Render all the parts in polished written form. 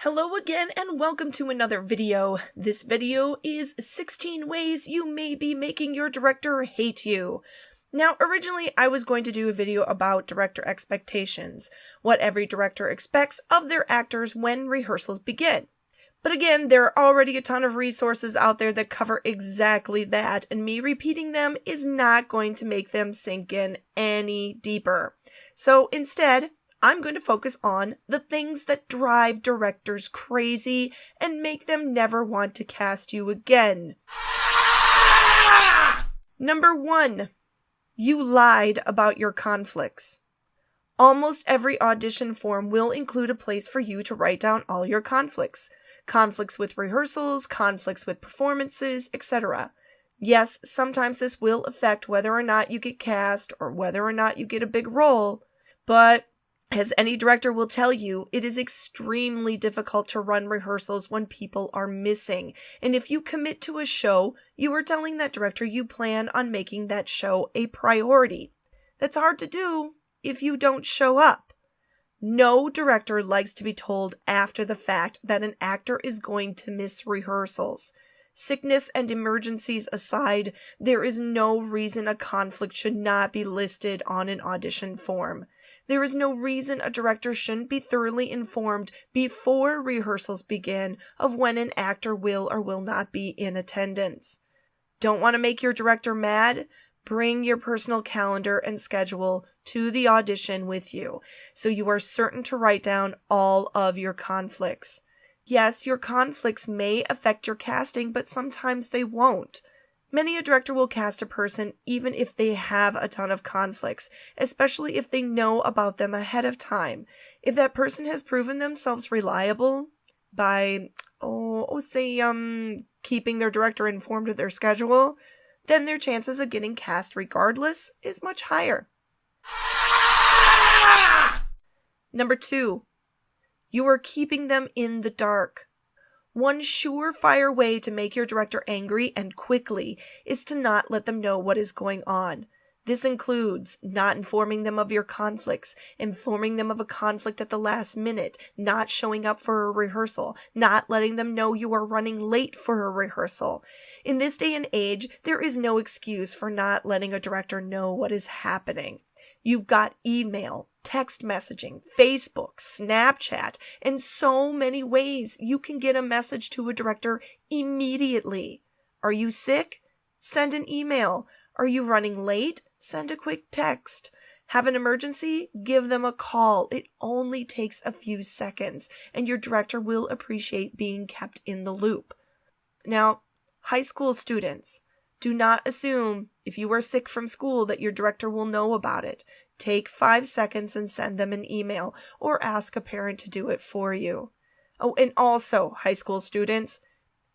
Hello again and welcome to another video. This video is 16 ways you may be making your director hate you. Now, originally I was going to do a video about director expectations, what every director expects of their actors when rehearsals begin. But again, there are already a ton of resources out there that cover exactly that, and me repeating them is not going to make them sink in any deeper. So instead, I'm going to focus on the things that drive directors crazy and make them never want to cast you again. Number 1. You lied about your conflicts. Almost every audition form will include a place for you to write down all your conflicts. Conflicts with rehearsals, conflicts with performances, etc. Yes, sometimes this will affect whether or not you get cast or whether or not you get a big role, but as any director will tell you, it is extremely difficult to run rehearsals when people are missing. And if you commit to a show, you are telling that director you plan on making that show a priority. That's hard to do if you don't show up. No director likes to be told after the fact that an actor is going to miss rehearsals. Sickness and emergencies aside, there is no reason a conflict should not be listed on an audition form. There is no reason a director shouldn't be thoroughly informed before rehearsals begin of when an actor will or will not be in attendance. Don't want to make your director mad? Bring your personal calendar and schedule to the audition with you, so you are certain to write down all of your conflicts. Yes, your conflicts may affect your casting, but sometimes they won't. Many a director will cast a person even if they have a ton of conflicts, especially if they know about them ahead of time. If that person has proven themselves reliable by, keeping their director informed of their schedule, then their chances of getting cast regardless is much higher. Number 2. You are keeping them in the dark. One surefire way to make your director angry and quickly is to not let them know what is going on. This includes not informing them of your conflicts, informing them of a conflict at the last minute, not showing up for a rehearsal, not letting them know you are running late for a rehearsal. In this day and age, there is no excuse for not letting a director know what is happening. You've got email, text messaging, Facebook, Snapchat, and so many ways you can get a message to a director immediately. Are you sick? Send an email. Are you running late? Send a quick text. Have an emergency? Give them a call. It only takes a few seconds, and your director will appreciate being kept in the loop. Now, high school students, do not assume if you are sick from school that your director will know about it. Take 5 seconds and send them an email or ask a parent to do it for you. Oh, and also, high school students,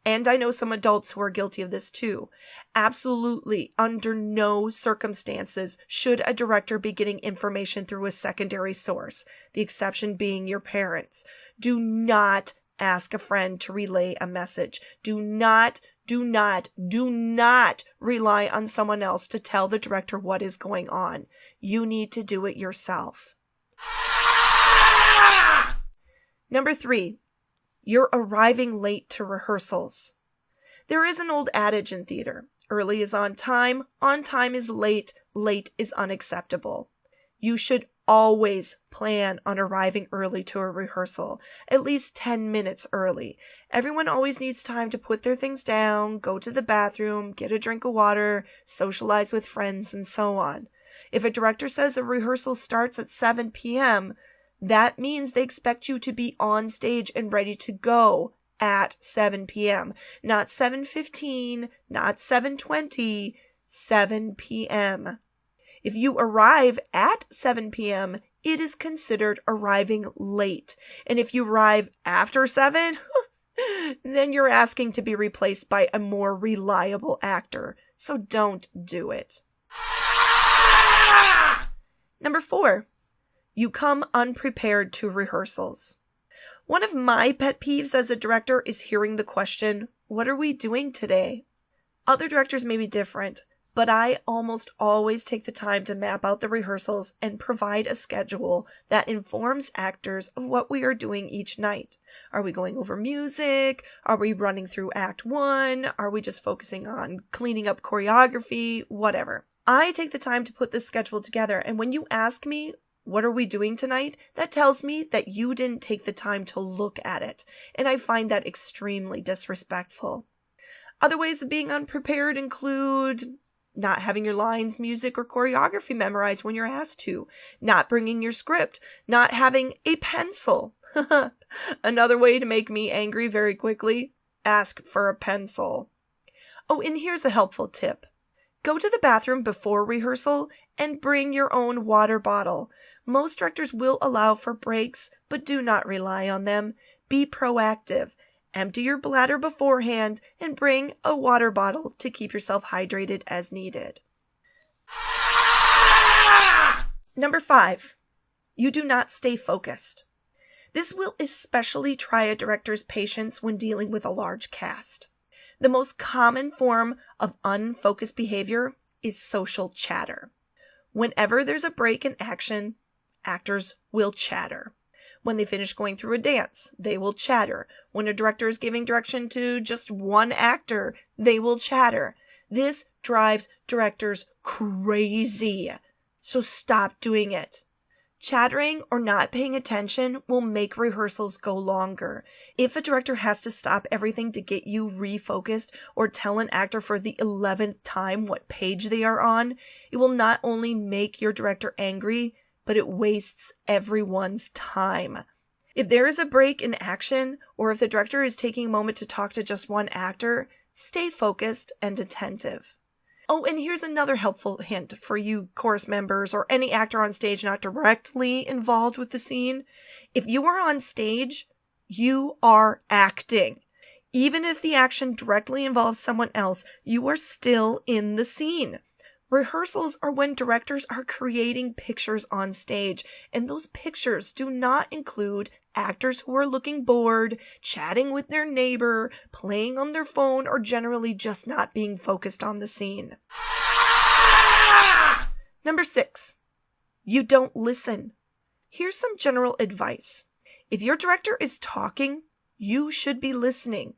and I know some adults who are guilty of this too, absolutely under no circumstances should a director be getting information through a secondary source, the exception being your parents. Do not ask a friend to relay a message. Do not rely on someone else to tell the director what is going on. You need to do it yourself. Number 3, you're arriving late to rehearsals. There is an old adage in theater. Early is on time is late is unacceptable. You should always plan on arriving early to a rehearsal, at least 10 minutes early. Everyone always needs time to put their things down, go to the bathroom, get a drink of water, socialize with friends, and so on. If a director says a rehearsal starts at 7 p.m., that means they expect you to be on stage and ready to go at 7 p.m. Not 7:15, not 7:20, 7 p.m. If you arrive at 7 p.m., it is considered arriving late. And if you arrive after 7, then you're asking to be replaced by a more reliable actor. So don't do it. Number 4, you come unprepared to rehearsals. One of my pet peeves as a director is hearing the question, "What are we doing today?" Other directors may be different. but I almost always take the time to map out the rehearsals and provide a schedule that informs actors of what we are doing each night. Are we going over music? Are we running through Act 1? Are we just focusing on cleaning up choreography? Whatever. I take the time to put this schedule together, and when you ask me, what are we doing tonight? That tells me that you didn't take the time to look at it, and I find that extremely disrespectful. Other ways of being unprepared include not having your lines, music, or choreography memorized when you're asked to, not bringing your script, not having a pencil. Another way to make me angry very quickly, ask for a pencil. Oh, and here's a helpful tip. Go to the bathroom before rehearsal and bring your own water bottle. Most directors will allow for breaks, but do not rely on them. Be proactive. Empty your bladder beforehand and bring a water bottle to keep yourself hydrated as needed. Number 5, you do not stay focused. This will especially try a director's patience when dealing with a large cast. The most common form of unfocused behavior is social chatter. Whenever there's a break in action, actors will chatter. When they finish going through a dance, they will chatter. When a director is giving direction to just one actor, they will chatter. This drives directors crazy. So stop doing it. Chattering or not paying attention will make rehearsals go longer. If a director has to stop everything to get you refocused or tell an actor for the 11th time what page they are on, it will not only make your director angry, but it wastes everyone's time. If there is a break in action, or if the director is taking a moment to talk to just one actor, stay focused and attentive. Oh, and here's another helpful hint for you chorus members or any actor on stage not directly involved with the scene. If you are on stage, you are acting. Even if the action directly involves someone else, you are still in the scene. Rehearsals are when directors are creating pictures on stage, and those pictures do not include actors who are looking bored, chatting with their neighbor, playing on their phone, or generally just not being focused on the scene. Number 6, you don't listen. Here's some general advice. If your director is talking, you should be listening.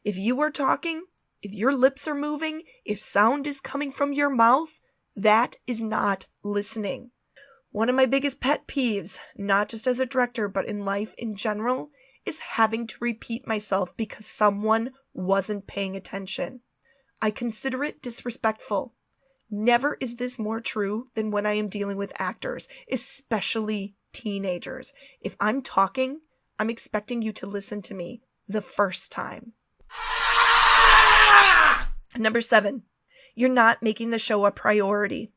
If you are talking, if your lips are moving, if sound is coming from your mouth, that is not listening. One of my biggest pet peeves, not just as a director, but in life in general, is having to repeat myself because someone wasn't paying attention. I consider it disrespectful. Never is this more true than when I am dealing with actors, especially teenagers. If I'm talking, I'm expecting you to listen to me the first time. Number 7, you're not making the show a priority.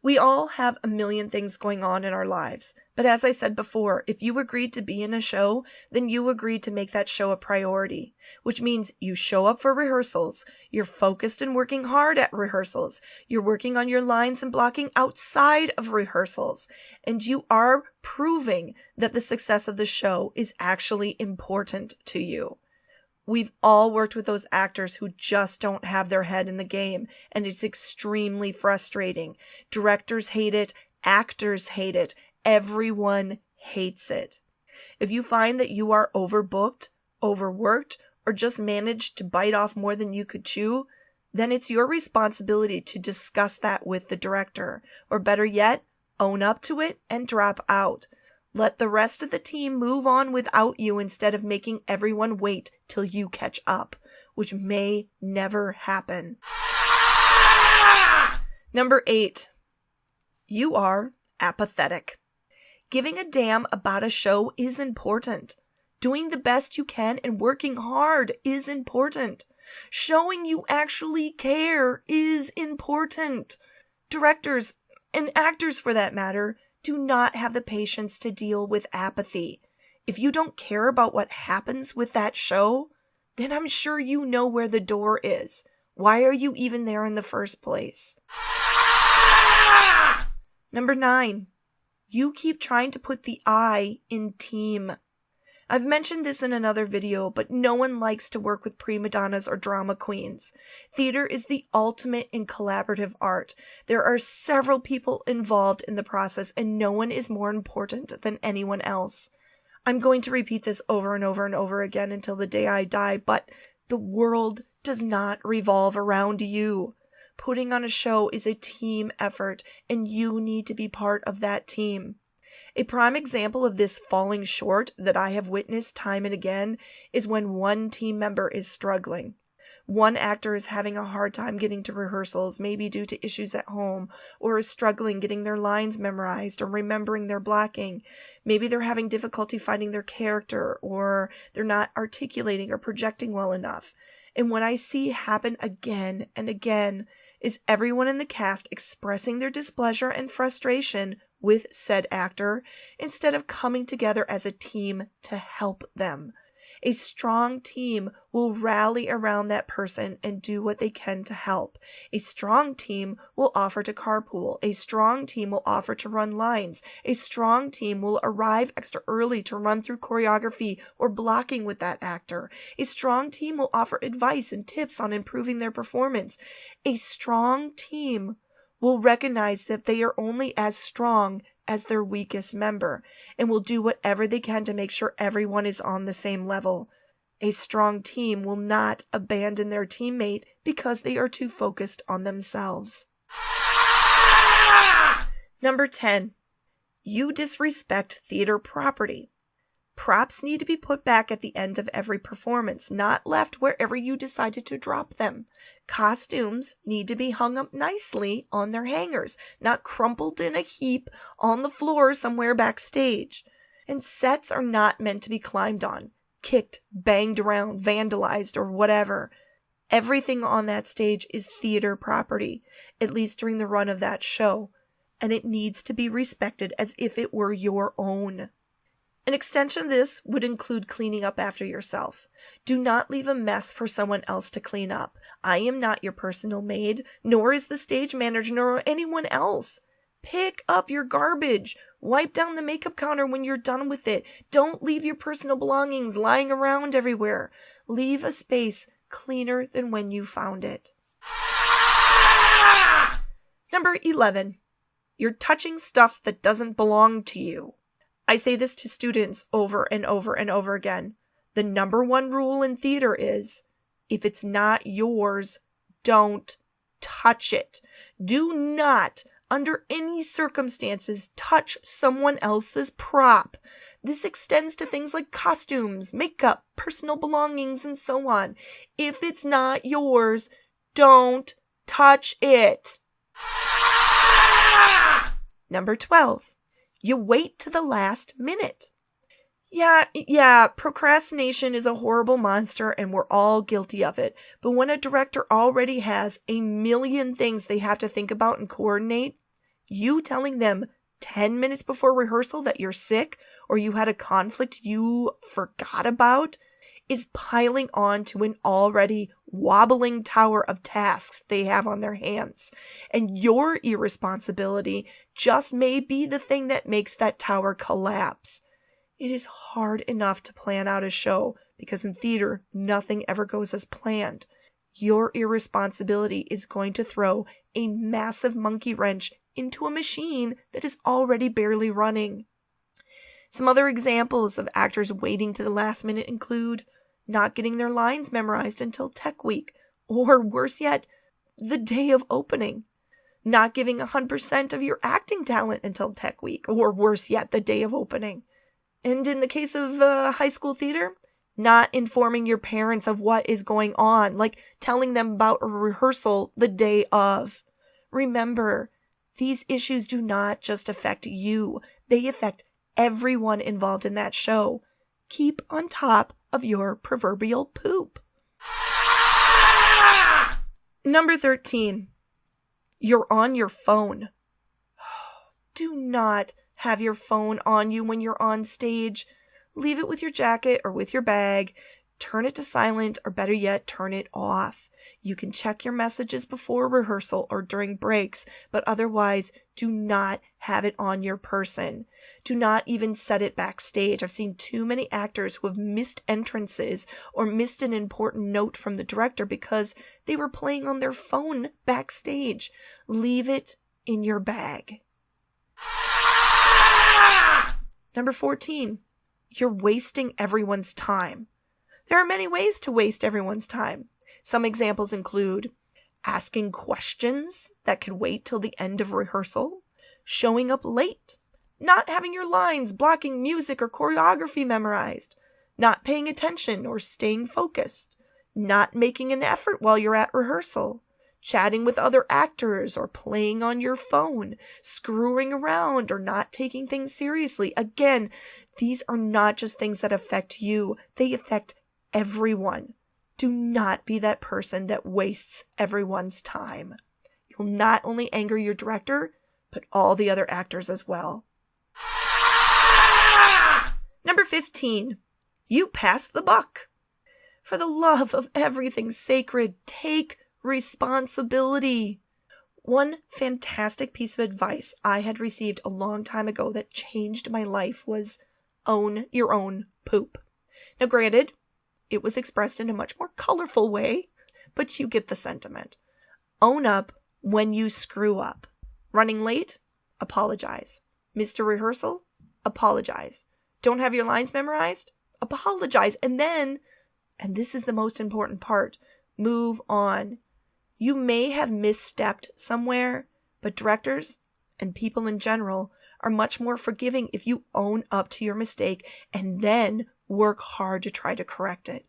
We all have a million things going on in our lives, but as I said before, if you agreed to be in a show, then you agreed to make that show a priority, which means you show up for rehearsals, you're focused and working hard at rehearsals, you're working on your lines and blocking outside of rehearsals, and you are proving that the success of the show is actually important to you. We've all worked with those actors who just don't have their head in the game, and it's extremely frustrating. Directors hate it, actors hate it, everyone hates it. If you find that you are overbooked, overworked, or just managed to bite off more than you could chew, then it's your responsibility to discuss that with the director, or better yet, own up to it and drop out. Let the rest of the team move on without you instead of making everyone wait till you catch up, which may never happen. Number 8, you are apathetic. Giving a damn about a show is important. Doing the best you can and working hard is important. Showing you actually care is important. Directors, and actors for that matter, do not have the patience to deal with apathy. If you don't care about what happens with that show, then I'm sure you know where the door is. Why are you even there in the first place? Number 9, you keep trying to put the I in team. I've mentioned this in another video, but no one likes to work with prima donnas or drama queens. Theater is the ultimate in collaborative art. There are several people involved in the process, and no one is more important than anyone else. I'm going to repeat this over and over and over again until the day I die, but the world does not revolve around you. Putting on a show is a team effort, and you need to be part of that team. A prime example of this falling short that I have witnessed time and again is when one team member is struggling. One actor is having a hard time getting to rehearsals, maybe due to issues at home, or is struggling getting their lines memorized or remembering their blocking. Maybe they're having difficulty finding their character, or they're not articulating or projecting well enough. And what I see happen again and again is everyone in the cast expressing their displeasure and frustration with said actor instead of coming together as a team to help them. A strong team will rally around that person and do what they can to help. A strong team will offer to carpool. A strong team will offer to run lines. A strong team will arrive extra early to run through choreography or blocking with that actor. A strong team will offer advice and tips on improving their performance. A strong team will recognize that they are only as strong as their weakest member, and will do whatever they can to make sure everyone is on the same level. A strong team will not abandon their teammate because they are too focused on themselves. Number 10. You disrespect theater property. Props need to be put back at the end of every performance, not left wherever you decided to drop them. Costumes need to be hung up nicely on their hangers, not crumpled in a heap on the floor somewhere backstage. And sets are not meant to be climbed on, kicked, banged around, vandalized, or whatever. Everything on that stage is theater property, at least during the run of that show, and it needs to be respected as if it were your own. An extension of this would include cleaning up after yourself. Do not leave a mess for someone else to clean up. I am not your personal maid, nor is the stage manager nor anyone else. Pick up your garbage. Wipe down the makeup counter when you're done with it. Don't leave your personal belongings lying around everywhere. Leave a space cleaner than when you found it. Number 11. You're touching stuff that doesn't belong to you. I say this to students over and over and over again. The number one rule in theater is, if it's not yours, don't touch it. Do not, under any circumstances, touch someone else's prop. This extends to things like costumes, makeup, personal belongings, and so on. If it's not yours, don't touch it. Number 12. You wait to the last minute. Yeah, procrastination is a horrible monster and we're all guilty of it. But when a director already has a million things they have to think about and coordinate, you telling them 10 minutes before rehearsal that you're sick or you had a conflict you forgot about is piling on to an already wobbling tower of tasks they have on their hands. And your irresponsibility just may be the thing that makes that tower collapse. It is hard enough to plan out a show because in theater, nothing ever goes as planned. Your irresponsibility is going to throw a massive monkey wrench into a machine that is already barely running. Some other examples of actors waiting to the last minute include not getting their lines memorized until tech week, or worse yet, the day of opening. Not giving 100% of your acting talent until tech week, or worse yet, the day of opening. And in the case of high school theater, not informing your parents of what is going on, like telling them about a rehearsal the day of. Remember, these issues do not just affect you, they affect everyone involved in that show. Keep on top of your proverbial poop. Number 13. You're on your phone. Do not have your phone on you when you're on stage. Leave it with your jacket or with your bag. Turn it to silent, or better yet, turn it off. You can check your messages before rehearsal or during breaks, but otherwise do not have it on your person. Do not even set it backstage. I've seen too many actors who have missed entrances or missed an important note from the director because they were playing on their phone backstage. Leave it in your bag. Number 14, you're wasting everyone's time. There are many ways to waste everyone's time. Some examples include asking questions that could wait till the end of rehearsal, showing up late, not having your lines, blocking music or choreography memorized, not paying attention or staying focused, not making an effort while you're at rehearsal, chatting with other actors or playing on your phone, screwing around or not taking things seriously. Again, these are not just things that affect you, they affect everyone. Do not be that person that wastes everyone's time. You'll not only anger your director, but all the other actors as well. Number 15, you pass the buck. For the love of everything sacred, take responsibility. One fantastic piece of advice I had received a long time ago that changed my life was own your own poop. Now, granted, it was expressed in a much more colorful way, but you get the sentiment. Own up when you screw up. Running late? Apologize. Missed a rehearsal? Apologize. Don't have your lines memorized? Apologize. And then, and this is the most important part, move on. You may have misstepped somewhere, but directors and people in general are much more forgiving if you own up to your mistake and then work hard to try to correct it.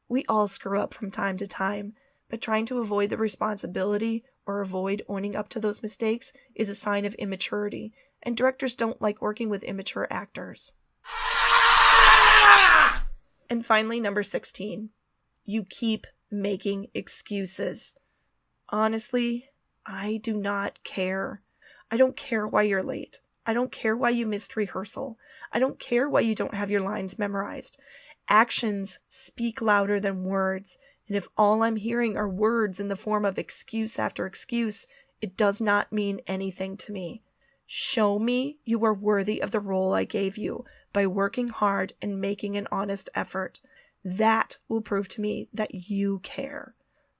We all screw up from time to time, but trying to avoid the responsibility or avoid owning up to those mistakes is a sign of immaturity, and directors don't like working with immature actors. And finally, number 16, you keep making excuses. Honestly, I do not care. I don't care why you're late. I don't care why you missed rehearsal. I don't care why you don't have your lines memorized. Actions speak louder than words, and if all I'm hearing are words in the form of excuse after excuse, it does not mean anything to me. Show me you are worthy of the role I gave you by working hard and making an honest effort. That will prove to me that you care.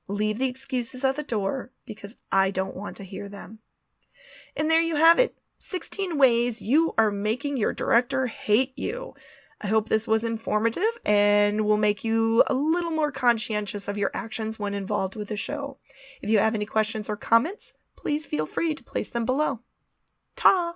Leave the excuses at the door because I don't want to hear them. And there you have it. 16 ways you are making your director hate you. I hope this was informative and will make you a little more conscientious of your actions when involved with the show. If you have any questions or comments, please feel free to place them below. Ta!